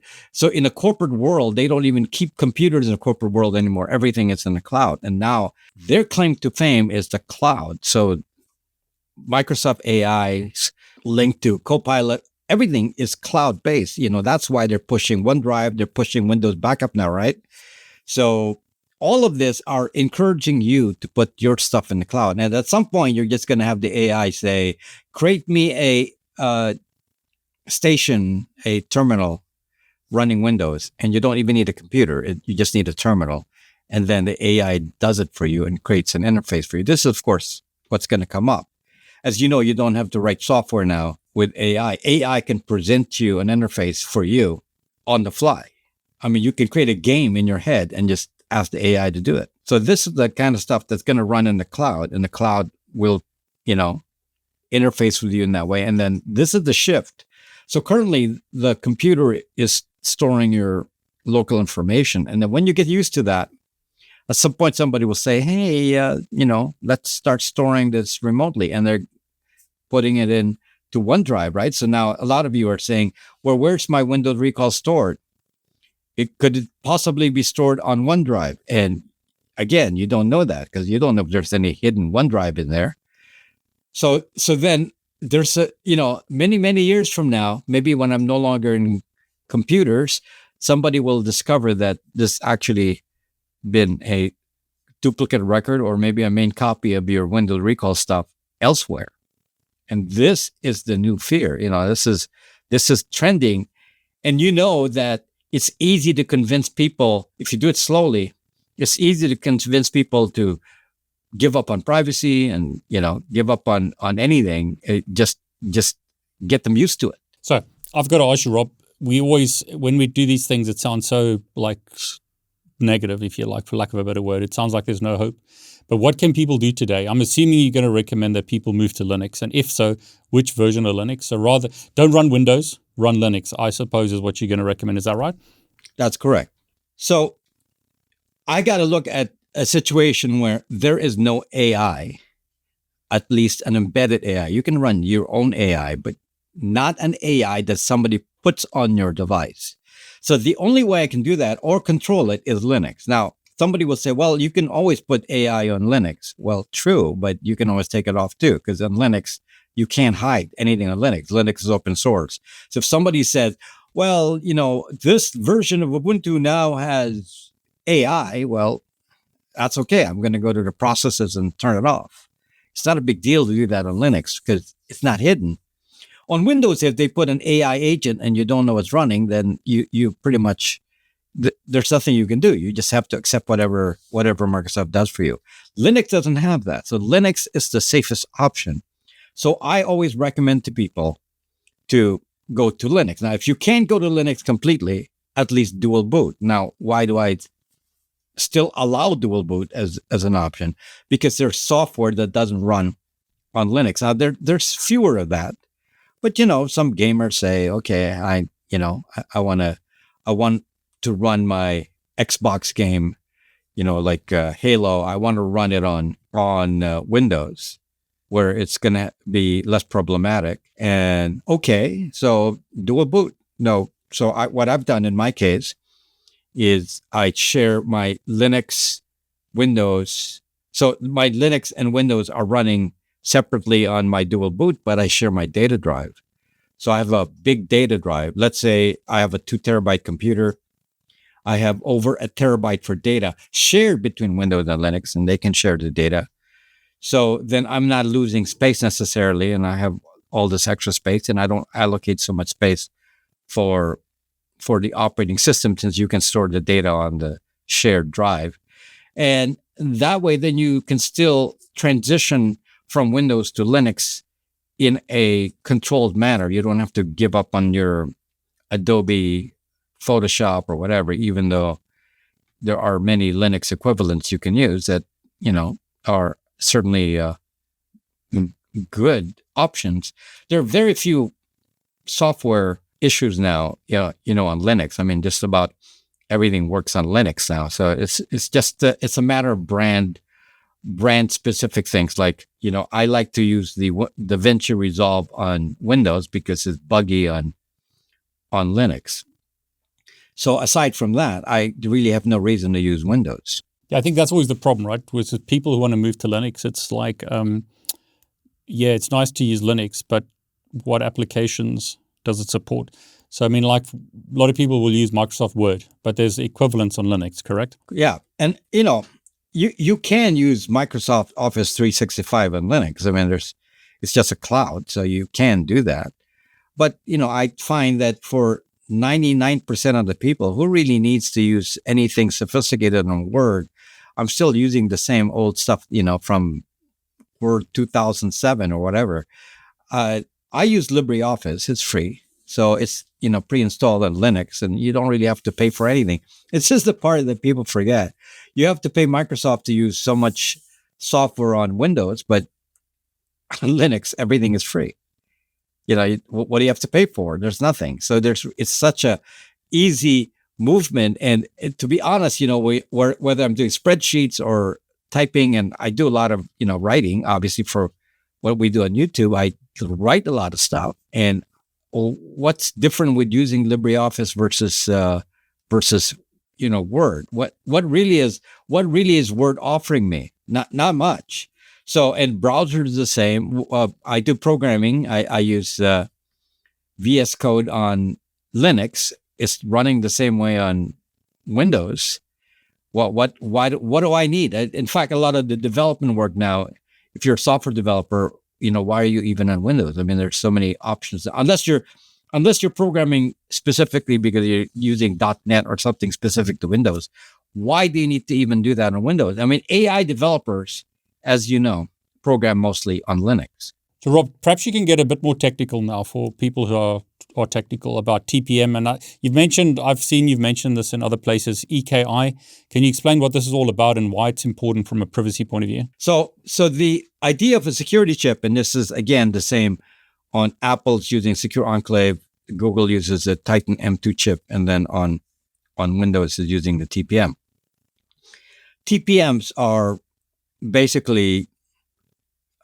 Speaker 1: in a corporate world, they don't even keep computers in a corporate world anymore. Everything is in the cloud. And now their claim to fame is the cloud. So Microsoft AI's linked to Copilot, everything is cloud-based. You know, that's why they're pushing OneDrive, they're pushing Windows Backup now, right? So all of this are encouraging you to put your stuff in the cloud. And at some point, you're just going to have the AI say, create me a station, a terminal running Windows. And you don't even need a computer. You just need a terminal. And then the AI does it for you and creates an interface for you. This is, of course, what's going to come up. As you know, you don't have to write software now with AI. AI can present you an interface for you on the fly. I mean, you can create a game in your head and just ask the AI to do it. So this is the kind of stuff that's going to run in the cloud, and the cloud will, interface with you in that way. And then this is the shift. So currently the computer is storing your local information. And then when you get used to that, at some point somebody will say, hey, let's start storing this remotely. And they're putting it in to OneDrive, right? So now a lot of you are saying, well, where's my Windows recall stored? Could it possibly be stored on OneDrive? And again, you don't know that because you don't know if there's any hidden OneDrive in there. So then there's many, many years from now, maybe when I'm no longer in computers, somebody will discover that this actually been a duplicate record or maybe a main copy of your Windows recall stuff elsewhere. And this is the new fear. This is trending. And you know that it's easy to convince people, if you do it slowly, it's easy to convince people to give up on privacy and, give up on anything. Just get them used to it.
Speaker 2: So I've got to ask you, Rob, we always, when we do these things, it sounds so like negative, if you like, for lack of a better word. It sounds like there's no hope. But what can people do today? I'm assuming you're going to recommend that people move to Linux. And if so, which version of Linux? So rather, don't run Windows, run Linux, I suppose is what you're going to recommend. Is that right?
Speaker 1: That's correct. So I got to look at a situation where there is no AI, at least an embedded AI. You can run your own AI, but not an AI that somebody puts on your device. So the only way I can do that or control it is Linux. Now, somebody will say, well, you can always put AI on Linux. Well, true, but you can always take it off too, because on Linux, you can't hide anything on Linux. Linux is open source. So if somebody says, well, this version of Ubuntu now has AI, well, that's okay. I'm going to go to the processes and turn it off. It's not a big deal to do that on Linux because it's not hidden. On Windows, if they put an AI agent and you don't know it's running, then you pretty much there's nothing you can do. You just have to accept whatever Microsoft does for you. Linux doesn't have that, so Linux is the safest option. So I always recommend to people to go to Linux. Now, if you can't go to Linux completely, at least dual boot. Now, why do I still allow dual boot as an option? Because there's software that doesn't run on Linux. Now, there's fewer of that. But some gamers say, okay, I want to run my Xbox game, like Halo. I want to run it on Windows, where it's going to be less problematic. And okay, so dual boot. No, so what I've done in my case is I share my Linux, Windows. So my Linux and Windows are running separately on my dual boot, but I share my data drive. So I have a big data drive. Let's say I have a 2 terabyte computer. I have over 1 terabyte for data shared between Windows and Linux, and they can share the data. So then I'm not losing space necessarily, and I have all this extra space, and I don't allocate so much space for the operating system, since you can store the data on the shared drive. And that way, then you can still transition from Windows to Linux in a controlled manner. You don't have to give up on your Adobe Photoshop or whatever, even though there are many Linux equivalents you can use that, are certainly good options. There are very few software issues now, on Linux. I mean, just about everything works on Linux now. So it's just it's a matter of brand specific things. Like, I like to use the DaVinci Resolve on Windows because it's buggy on Linux. So aside from that, I really have no reason to use Windows.
Speaker 2: Yeah, I think that's always the problem, right? With people who want to move to Linux, it's like, it's nice to use Linux, but what applications does it support? So, I mean, like a lot of people will use Microsoft Word, but there's equivalents on Linux, correct?
Speaker 1: Yeah. And, you can use Microsoft Office 365 on Linux. I mean, it's just a cloud, so you can do that. But, I find that for 99% of the people who really needs to use anything sophisticated on Word, I'm still using the same old stuff, from Word 2007 or whatever. I use LibreOffice. It's free. So it's, pre-installed on Linux, and you don't really have to pay for anything. It's just the part that people forget. You have to pay Microsoft to use so much software on Windows, but on Linux, everything is free. What do you have to pay for? There's nothing. So it's such a easy movement. And to be honest, whether I'm doing spreadsheets or typing, and I do a lot of, writing, obviously for what we do on YouTube, I write a lot of stuff. And what's different with using LibreOffice versus Word? What really is Word offering me? Not much. So, and browser is the same. I do programming. I use VS Code on Linux. It's running the same way on Windows. What do I need? In fact, a lot of the development work now, if you're a software developer, why are you even on Windows? I mean, there's so many options. Unless you're programming specifically because you're using .NET or something specific to Windows, why do you need to even do that on Windows? I mean, AI developers, as you know, program mostly on Linux.
Speaker 2: So, Rob, perhaps you can get a bit more technical now for people who are technical about TPM. And I've seen you've mentioned this in other places, EKI. Can you explain what this is all about and why it's important from a privacy point of view?
Speaker 1: So the idea of a security chip, and this is, again, the same on Apple's using Secure Enclave, Google uses a Titan M2 chip, and then on Windows is using the TPM. TPMs are basically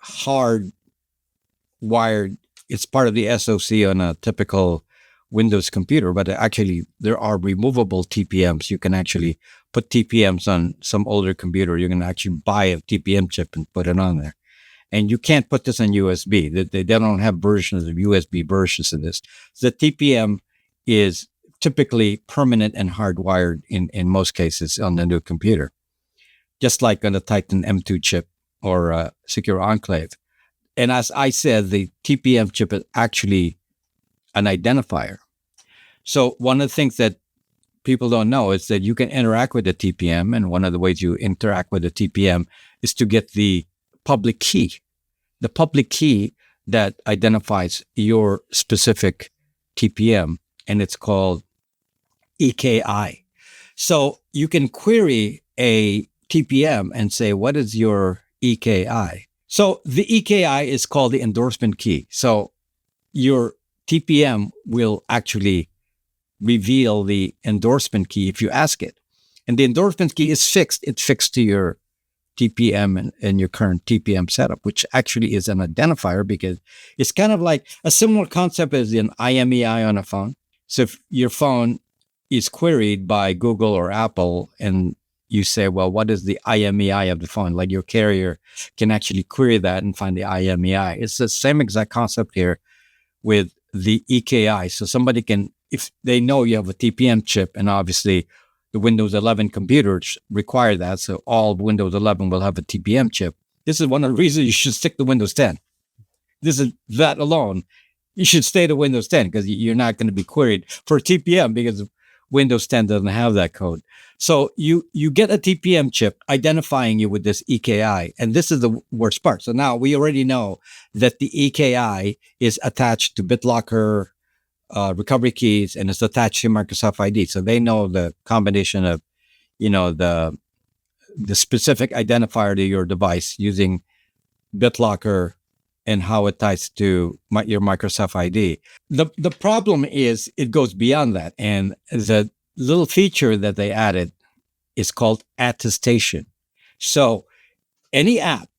Speaker 1: hard wired. It's part of the SoC on a typical Windows computer, but actually there are removable TPMs. You can actually put TPMs on some older computer. You can actually buy a TPM chip and put it on there. And you can't put this on USB. They don't have versions of USB versions of this. The TPM is typically permanent and hardwired in most cases on the new computer, just like on the Titan M2 chip or Secure Enclave. And as I said, the TPM chip is actually an identifier. So one of the things that people don't know is that you can interact with the TPM. And one of the ways you interact with the TPM is to get the public key that identifies your specific TPM, and it's called EKI. So you can query a TPM and say, what is your EKI? So the EKI is called the endorsement key. So your TPM will actually reveal the endorsement key if you ask it. And the endorsement key is fixed. It's fixed to your TPM and your current TPM setup, which actually is an identifier because it's kind of like a similar concept as an IMEI on a phone. So if your phone is queried by Google or Apple and you say, well, what is the IMEI of the phone? Like your carrier can actually query that and find the IMEI. It's the same exact concept here with the EKI. So somebody can, if they know you have a TPM chip, and obviously the Windows 11 computers require that, so all Windows 11 will have a TPM chip. This is one of the reasons you should stick to Windows 10. This is that alone. You should stay to Windows 10 because you're not going to be queried for TPM because Windows 10 doesn't have that code. So you get a TPM chip identifying you with this EKI, and this is the worst part. So now we already know that the EKI is attached to BitLocker recovery keys, and it's attached to Microsoft ID. So they know the combination of, the specific identifier to your device using BitLocker and how it ties to your Microsoft ID. The problem is it goes beyond that. And the little feature that they added is called attestation. So any app,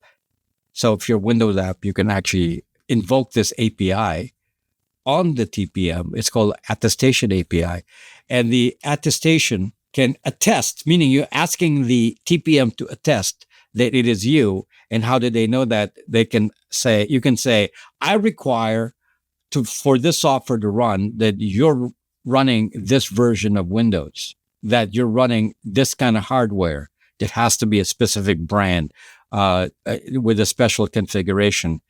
Speaker 1: so if you're a Windows app, you can actually invoke this API on the TPM. It's called attestation API. And the attestation can attest, meaning you're asking the TPM to attest that it is you. And how do they know that? You can say, I require for this software to run that you're running this version of Windows, that you're running this kind of hardware that has to be a specific brand with a special configuration.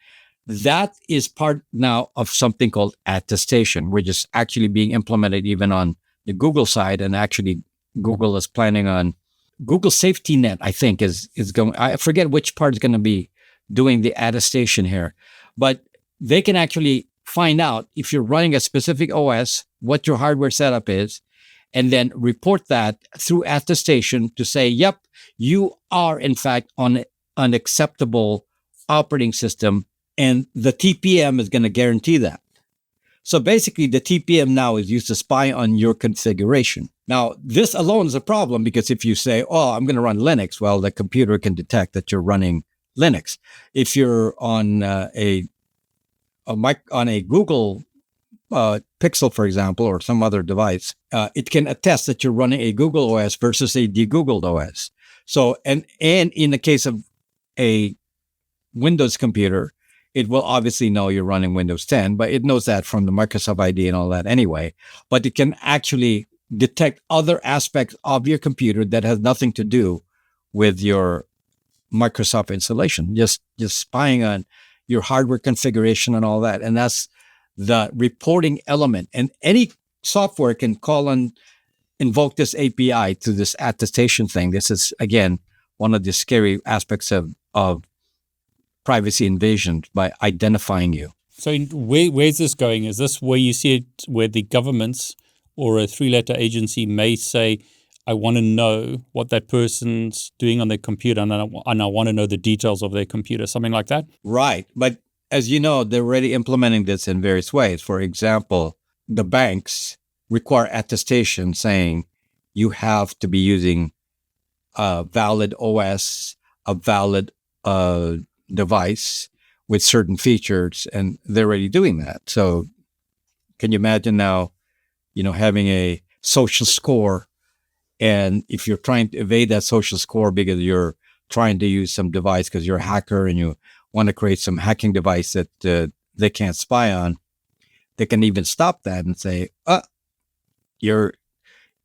Speaker 1: That is part now of something called attestation, which is actually being implemented even on the Google side. And actually, Google is planning on Google Safety Net, I think, is going. I forget which part is going to be doing the attestation here, but they can actually find out if you're running a specific OS, what your hardware setup is, and then report that through attestation to say, yep, you are in fact on an acceptable operating system, and the TPM is going to guarantee that. So basically, the TPM now is used to spy on your configuration. Now, this alone is a problem because if you say, oh, I'm going to run Linux, well, the computer can detect that you're running Linux. If you're on a Google Pixel, for example, or some other device, it can attest that you're running a Google OS versus a de-Googled OS. So, and in the case of a Windows computer, it will obviously know you're running Windows 10, but it knows that from the Microsoft ID and all that anyway. But it can actually detect other aspects of your computer that has nothing to do with your Microsoft installation, just spying on your hardware configuration and all that. And that's the reporting element. And any software can invoke this API to this attestation thing. This is, again, one of the scary aspects of privacy invasion by identifying you.
Speaker 2: So where's this going? Is this where you see it, where the governments or a three-letter agency may say, I want to know what that person's doing on their computer, and I want to know the details of their computer, something like that?
Speaker 1: Right. But as you know, they're already implementing this in various ways. For example, the banks require attestation saying you have to be using a valid OS, a valid device with certain features, and they're already doing that. So can you imagine now, having a social score, and if you're trying to evade that social score because you're trying to use some device because you're a hacker and you want to create some hacking device that they can't spy on, they can even stop that and say,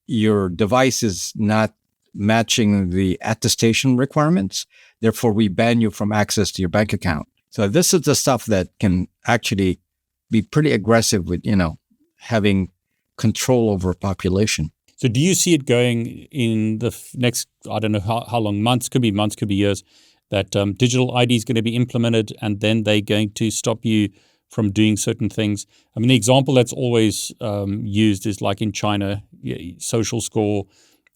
Speaker 1: your device is not matching the attestation requirements. Therefore, we ban you from access to your bank account. So this is the stuff that can actually be pretty aggressive with, having control over a population.
Speaker 2: So do you see it going in the next, I don't know how long, months, could be years, that digital ID is going to be implemented and then they're going to stop you from doing certain things? I mean, the example that's always used is like in China, social score,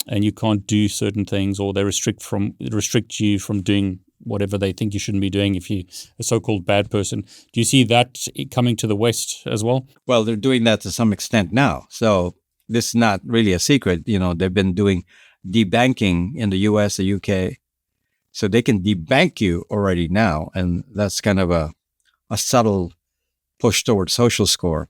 Speaker 2: and you can't do certain things, or they restrict you from doing whatever they think you shouldn't be doing if you're a so-called bad person. Do you see that coming to the West as well?
Speaker 1: Well, they're doing that to some extent now. So this is not really a secret. They've been doing debanking in the US, the UK. So they can debank you already now. And that's kind of a subtle push towards social score.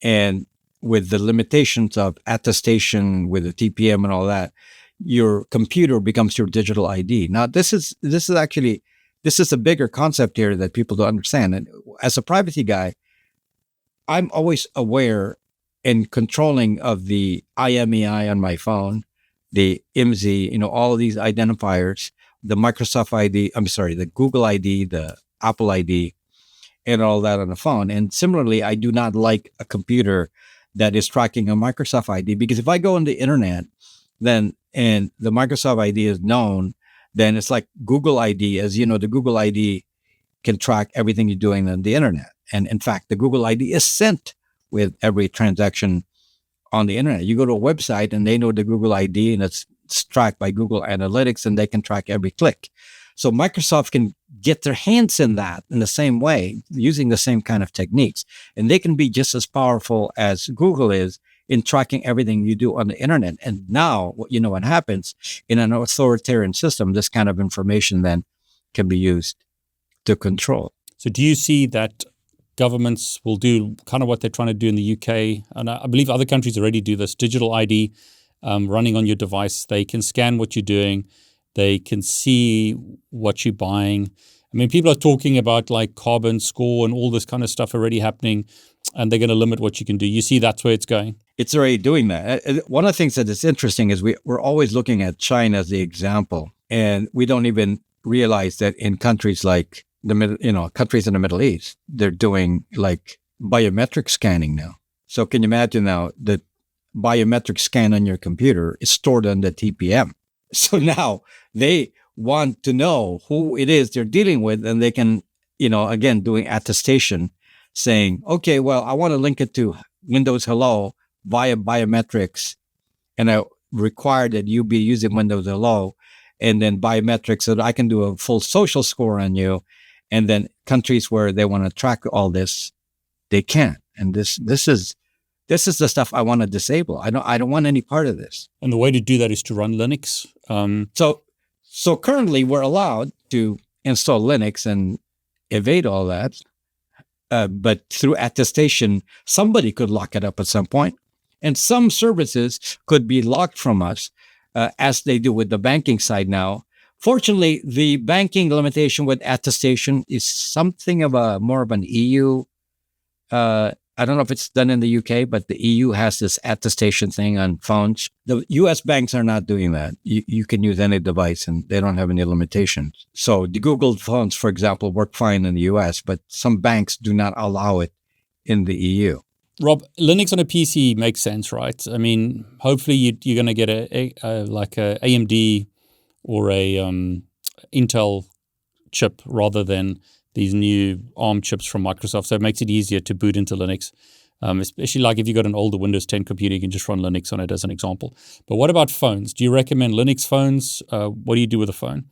Speaker 1: And with the limitations of attestation with the TPM and all that, your computer becomes your digital ID. Now, this is a bigger concept here that people don't understand. And as a privacy guy, I'm always aware and controlling of the IMEI on my phone, the IMSI, all of these identifiers, the Microsoft ID, the Google ID, the Apple ID, and all that on the phone. And similarly, I do not like a computer that is tracking a Microsoft ID, because if I go on the internet, then and the Microsoft ID is known, then it's like Google ID. As you know, the Google ID can track everything you're doing on the internet. And in fact, the Google ID is sent with every transaction on the internet. You go to a website and they know the Google ID, and it's tracked by Google Analytics, and they can track every click. So Microsoft can get their hands in that in the same way, using the same kind of techniques. And they can be just as powerful as Google is in tracking everything you do on the internet. And now, what happens in an authoritarian system, this kind of information then can be used to control.
Speaker 2: So do you see that governments will do kind of what they're trying to do in the UK? And I believe other countries already do this, digital ID running on your device. They can scan what you're doing. They can see what you're buying. I mean, people are talking about like carbon score and all this kind of stuff already happening, and they're going to limit what you can do. You see that's where it's going?
Speaker 1: It's already doing that. One of the things that is interesting is we're always looking at China as the example, and we don't even realize that in countries like countries in the Middle East, they're doing like biometric scanning now. So can you imagine now that biometric scan on your computer is stored on the TPM? So now they want to know who it is they're dealing with, and they can, again, doing attestation, saying, okay, well, I want to link it to Windows Hello via biometrics, and I require that you be using Windows Hello, and then biometrics, so that I can do a full social score on you. And then countries where they want to track all this, they can't. And this is the stuff I want to disable. I don't want any part of this.
Speaker 2: And the way to do that is to run Linux.
Speaker 1: So currently we're allowed to install Linux and evade all that. But through attestation, somebody could lock it up at some point. And some services could be locked from us, as they do with the banking side now. Fortunately, the banking limitation with attestation is something of more of an EU. I don't know if it's done in the UK, but the EU has this attestation thing on phones. The US banks are not doing that. You can use any device and they don't have any limitations. So the Google phones, for example, work fine in the US, but some banks do not allow it in the EU.
Speaker 2: Rob, Linux on a PC makes sense, right? I mean, hopefully you're going to get a AMD or a Intel chip rather than these new ARM chips from Microsoft. So it makes it easier to boot into Linux, especially like if you've got an older Windows 10 computer, you can just run Linux on it as an example. But what about phones? Do you recommend Linux phones? What do you do with a phone?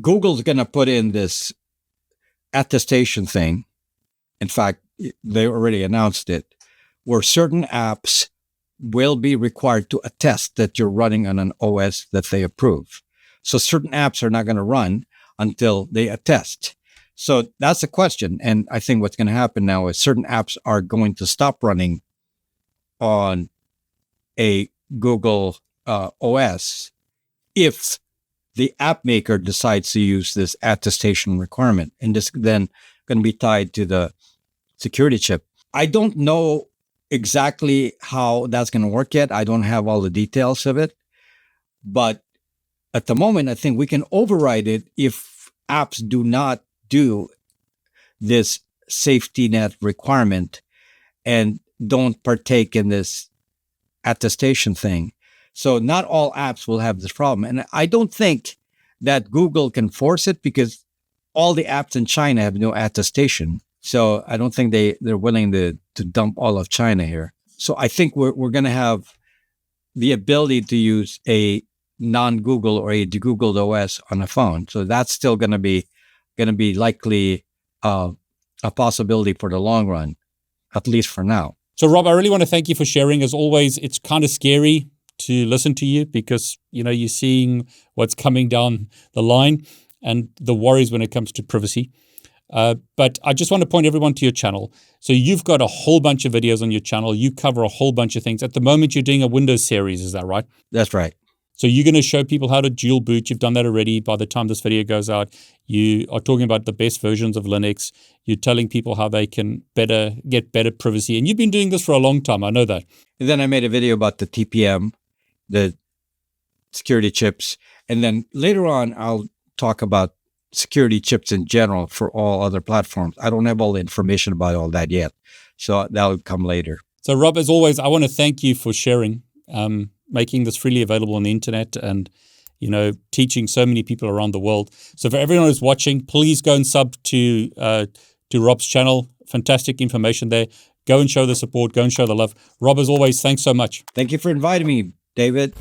Speaker 1: Google's going to put in this attestation thing. In fact, they already announced it, where certain apps will be required to attest that you're running on an OS that they approve. So certain apps are not going to run until they attest. So that's the question. And I think what's going to happen now is certain apps are going to stop running on a Google OS if the app maker decides to use this attestation requirement. And this then going to be tied to the security chip. I don't know exactly how that's going to work yet. I don't have all the details of it. But at the moment, I think we can override it if apps do not do this safety net requirement and don't partake in this attestation thing. So not all apps will have this problem. And I don't think that Google can force it because all the apps in China have no attestation. So I don't think they're willing to dump all of China here. So I think we're going to have the ability to use a non-Google or a de-Googled OS on a phone. So that's still going to be likely a possibility for the long run, at least for now.
Speaker 2: So Rob, I really want to thank you for sharing. As always, it's kind of scary to listen to you because, you're seeing what's coming down the line and the worries when it comes to privacy. But I just want to point everyone to your channel. So you've got a whole bunch of videos on your channel. You cover a whole bunch of things. At the moment, you're doing a Windows series. Is that right?
Speaker 1: That's right.
Speaker 2: So you're going to show people how to dual boot. You've done that already. By the time this video goes out, you are talking about the best versions of Linux. You're telling people how they can get better privacy. And you've been doing this for a long time. I know that.
Speaker 1: And then I made a video about the TPM, the security chips. And then later on, I'll talk about security chips in general for all other platforms. I don't have all the information about all that yet. So that'll come later.
Speaker 2: So Rob, as always, I want to thank you for sharing, making this freely available on the internet and, teaching so many people around the world. So for everyone who's watching, please go and sub to Rob's channel. Fantastic information there. Go and show the support. Go and show the love. Rob, as always, thanks so much.
Speaker 1: Thank you for inviting me, David.